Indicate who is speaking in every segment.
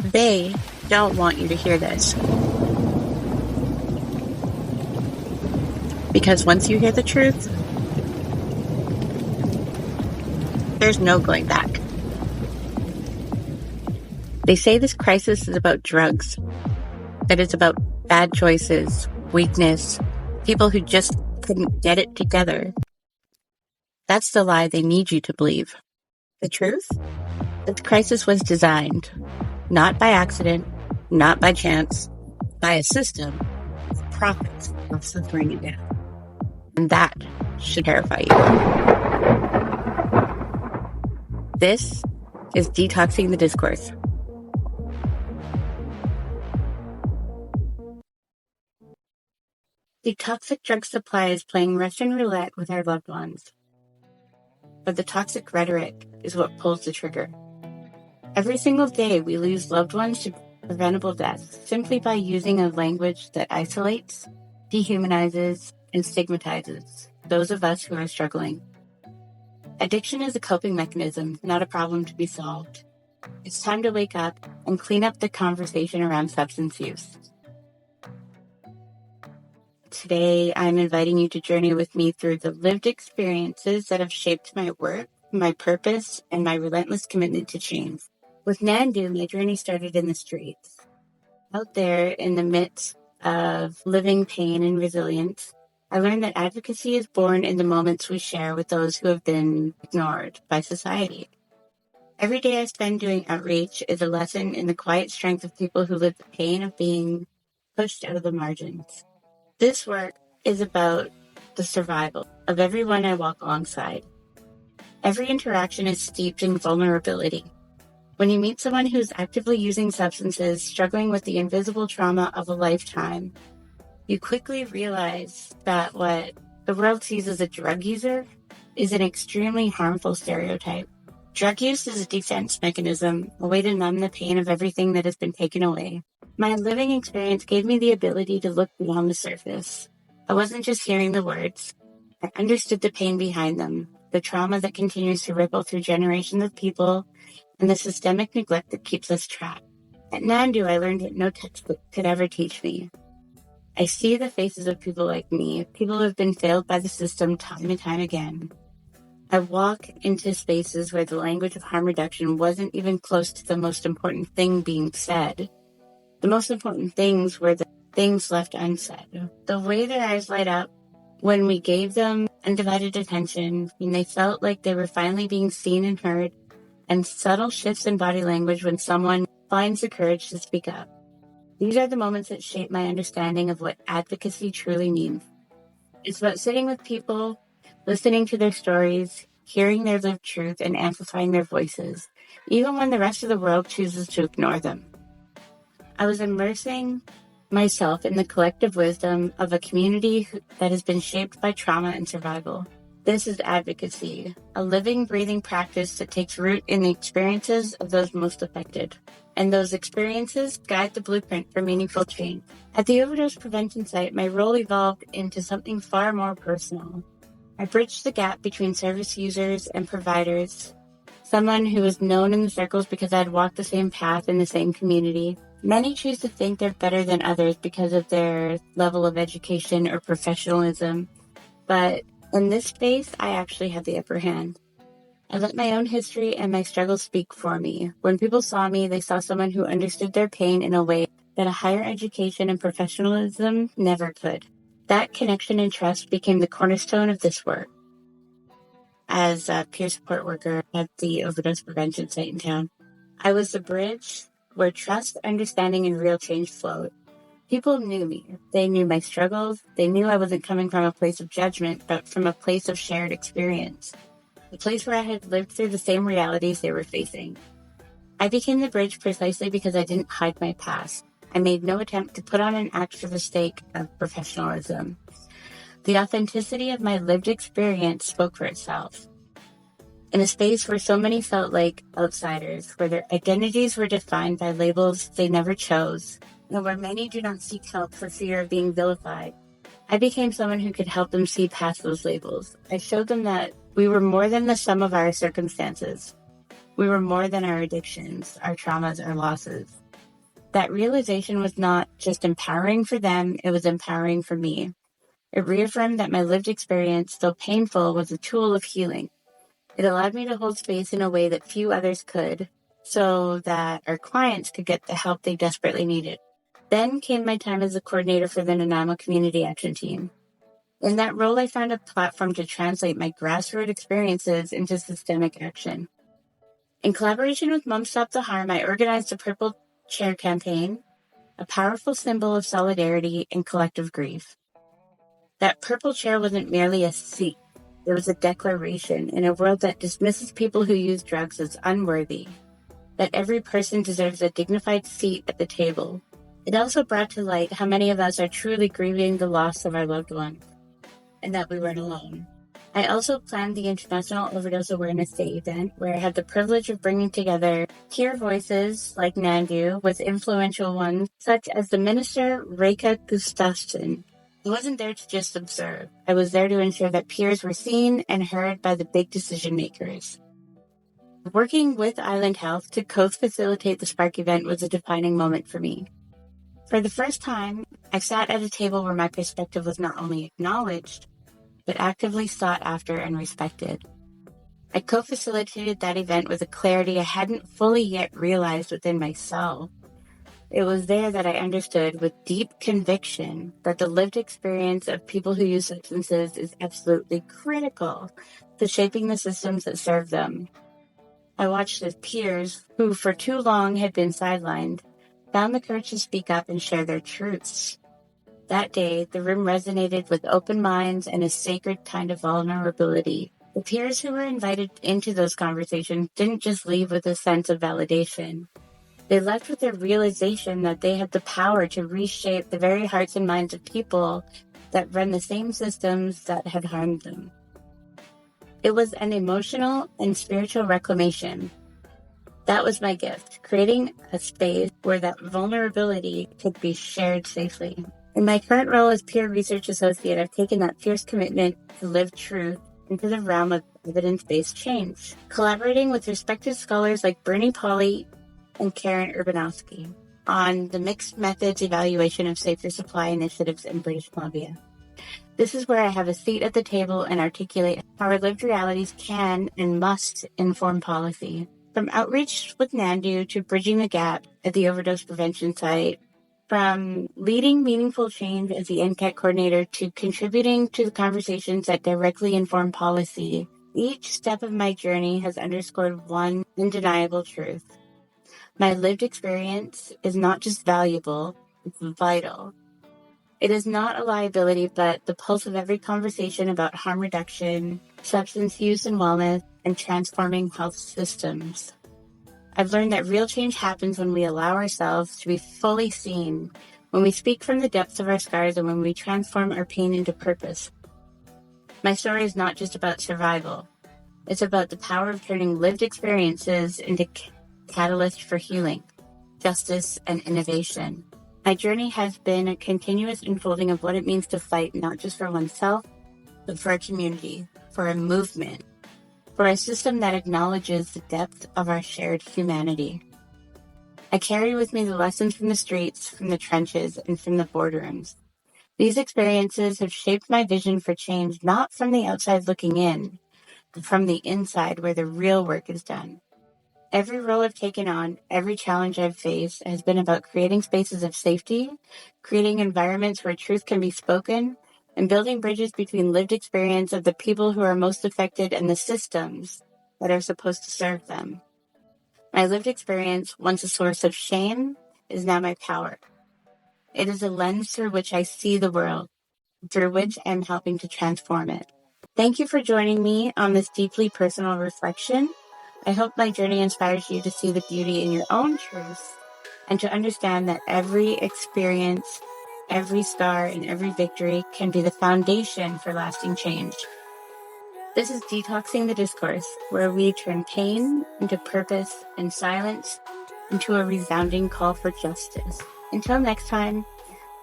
Speaker 1: They don't want you to hear this. Because once you hear the truth, there's no going back. They say this crisis is about drugs, that it's about bad choices, weakness, people who just couldn't get it together. That's the lie they need you to believe. The truth? That the crisis was designed, not by accident, not by chance, by a system of profits of suffering and death. And that should terrify you. This is Detoxing the Discourse. The toxic drug supply is playing Russian roulette with our loved ones. But the toxic rhetoric is what pulls the trigger. Every single day we lose loved ones to preventable death simply by using a language that isolates, dehumanizes, and stigmatizes those of us who are struggling. Addiction is a coping mechanism, not a problem to be solved. It's time to wake up and clean up the conversation around substance use. Today, I'm inviting you to journey with me through the lived experiences that have shaped my work, my purpose, and my relentless commitment to change. With Nandu, my journey started in the streets. Out there, in the midst of living pain and resilience, I learned that advocacy is born in the moments we share with those who have been ignored by society. Every day I spend doing outreach is a lesson in the quiet strength of people who live the pain of being pushed out of the margins. This work is about the survival of everyone I walk alongside. Every interaction is steeped in vulnerability. When you meet someone who's actively using substances, struggling with the invisible trauma of a lifetime, you quickly realize that what the world sees as a drug user is an extremely harmful stereotype. Drug use is a defense mechanism, a way to numb the pain of everything that has been taken away. My living experience gave me the ability to look beyond the surface. I wasn't just hearing the words. I understood the pain behind them, the trauma that continues to ripple through generations of people, and the systemic neglect that keeps us trapped. At Nandu, I learned what no textbook could ever teach me. I see the faces of people like me, people who have been failed by the system time and time again. I walk into spaces where the language of harm reduction wasn't even close to the most important thing being said. The most important things were the things left unsaid. The way their eyes light up when we gave them undivided attention, when they felt like they were finally being seen and heard, and subtle shifts in body language when someone finds the courage to speak up. These are the moments that shape my understanding of what advocacy truly means. It's about sitting with people, listening to their stories, hearing their lived truth, and amplifying their voices, even when the rest of the world chooses to ignore them. I was immersing myself in the collective wisdom of a community that has been shaped by trauma and survival. This is advocacy, a living, breathing practice that takes root in the experiences of those most affected. And those experiences guide the blueprint for meaningful change. At the overdose prevention site, my role evolved into something far more personal. I bridged the gap between service users and providers, someone who was known in the circles because I had walked the same path in the same community. Many choose to think they're better than others because of their level of education or professionalism, but in this space, I actually had the upper hand. I let my own history and my struggles speak for me. When people saw me, they saw someone who understood their pain in a way that a higher education and professionalism never could. That connection and trust became the cornerstone of this work. As a peer support worker at the overdose prevention site in town, I was the bridge where trust, understanding, and real change flowed. People knew me. They knew my struggles. They knew I wasn't coming from a place of judgment, but from a place of shared experience. A place where I had lived through the same realities they were facing. I became the bridge precisely because I didn't hide my past. I made no attempt to put on an act for the sake of professionalism. The authenticity of my lived experience spoke for itself. In a space where so many felt like outsiders, where their identities were defined by labels they never chose, and where many do not seek help for fear of being vilified, I became someone who could help them see past those labels. I showed them that we were more than the sum of our circumstances. We were more than our addictions, our traumas, our losses. That realization was not just empowering for them, it was empowering for me. It reaffirmed that my lived experience, though painful, was a tool of healing. It allowed me to hold space in a way that few others could, so that our clients could get the help they desperately needed. Then came my time as a coordinator for the Nanaimo Community Action Team. In that role, I found a platform to translate my grassroots experiences into systemic action. In collaboration with Mom Stop the Harm, I organized a Purple Chair campaign, a powerful symbol of solidarity and collective grief. That purple chair wasn't merely a seat. It was a declaration in a world that dismisses people who use drugs as unworthy, that every person deserves a dignified seat at the table. It also brought to light how many of us are truly grieving the loss of our loved ones, and that we weren't alone. I also planned the International Overdose Awareness Day event, where I had the privilege of bringing together peer voices like Nandu with influential ones such as the minister Reka Gustafsson. I wasn't there to just observe. I was there to ensure that peers were seen and heard by the big decision makers. Working with Island Health to co-facilitate the Spark event was a defining moment for me. For the first time, I sat at a table where my perspective was not only acknowledged, but actively sought after and respected. I co-facilitated that event with a clarity I hadn't fully yet realized within myself. It was there that I understood with deep conviction that the lived experience of people who use substances is absolutely critical to shaping the systems that serve them. I watched as peers who for too long had been sidelined found the courage to speak up and share their truths. That day, the room resonated with open minds and a sacred kind of vulnerability. The peers who were invited into those conversations didn't just leave with a sense of validation. They left with the realization that they had the power to reshape the very hearts and minds of people that run the same systems that had harmed them. It was an emotional and spiritual reclamation. That was my gift, creating a space where that vulnerability could be shared safely. In my current role as peer research associate, I've taken that fierce commitment to live truth into the realm of evidence-based change, collaborating with respected scholars like Bernie Pauly and Karen Urbanowski on the mixed methods evaluation of safer supply initiatives in British Columbia. This is where I have a seat at the table and articulate how our lived realities can and must inform policy. From outreach with Nandu to bridging the gap at the overdose prevention site, from leading meaningful change as the NCAT coordinator to contributing to the conversations that directly inform policy, each step of my journey has underscored one undeniable truth. My lived experience is not just valuable, it's vital. It is not a liability, but the pulse of every conversation about harm reduction, substance use and wellness, and transforming health systems. I've learned that real change happens when we allow ourselves to be fully seen, when we speak from the depths of our scars, and when we transform our pain into purpose. My story is not just about survival. It's about the power of turning lived experiences into catalyst for healing, justice, and innovation. My journey has been a continuous unfolding of what it means to fight not just for oneself, but for a community, for a movement, for a system that acknowledges the depth of our shared humanity. I carry with me the lessons from the streets, from the trenches, and from the boardrooms. These experiences have shaped my vision for change, not from the outside looking in, but from the inside where the real work is done. Every role I've taken on, every challenge I've faced has been about creating spaces of safety, creating environments where truth can be spoken, and building bridges between lived experience of the people who are most affected and the systems that are supposed to serve them. My lived experience, once a source of shame, is now my power. It is a lens through which I see the world, through which I'm helping to transform it. Thank you for joining me on this deeply personal reflection. I hope my journey inspires you to see the beauty in your own truth and to understand that every experience, every scar, and every victory can be the foundation for lasting change. This is Detoxing the Discourse, where we turn pain into purpose and silence into a resounding call for justice. Until next time,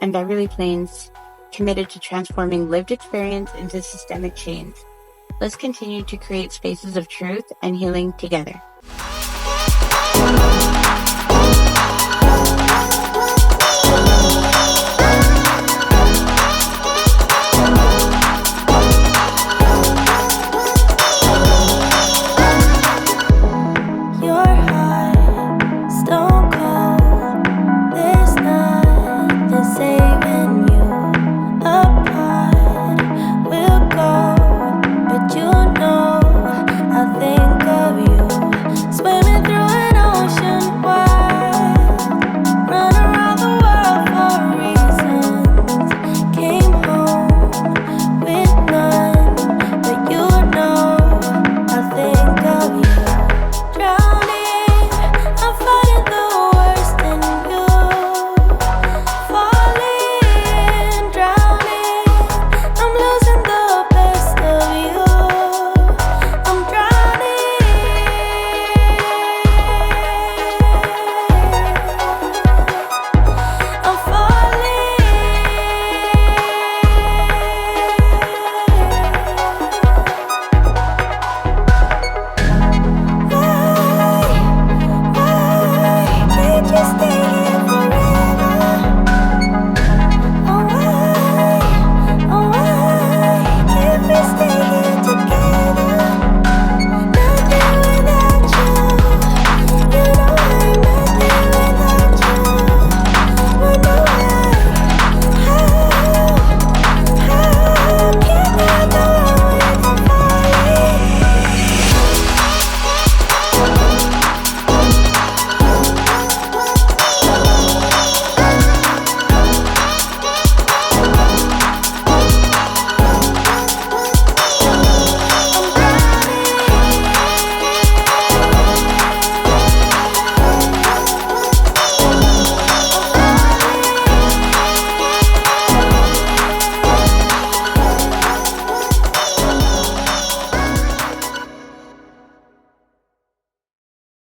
Speaker 1: I'm Beverley Planes, committed to transforming lived experience into systemic change. Let's continue to create spaces of truth and healing together.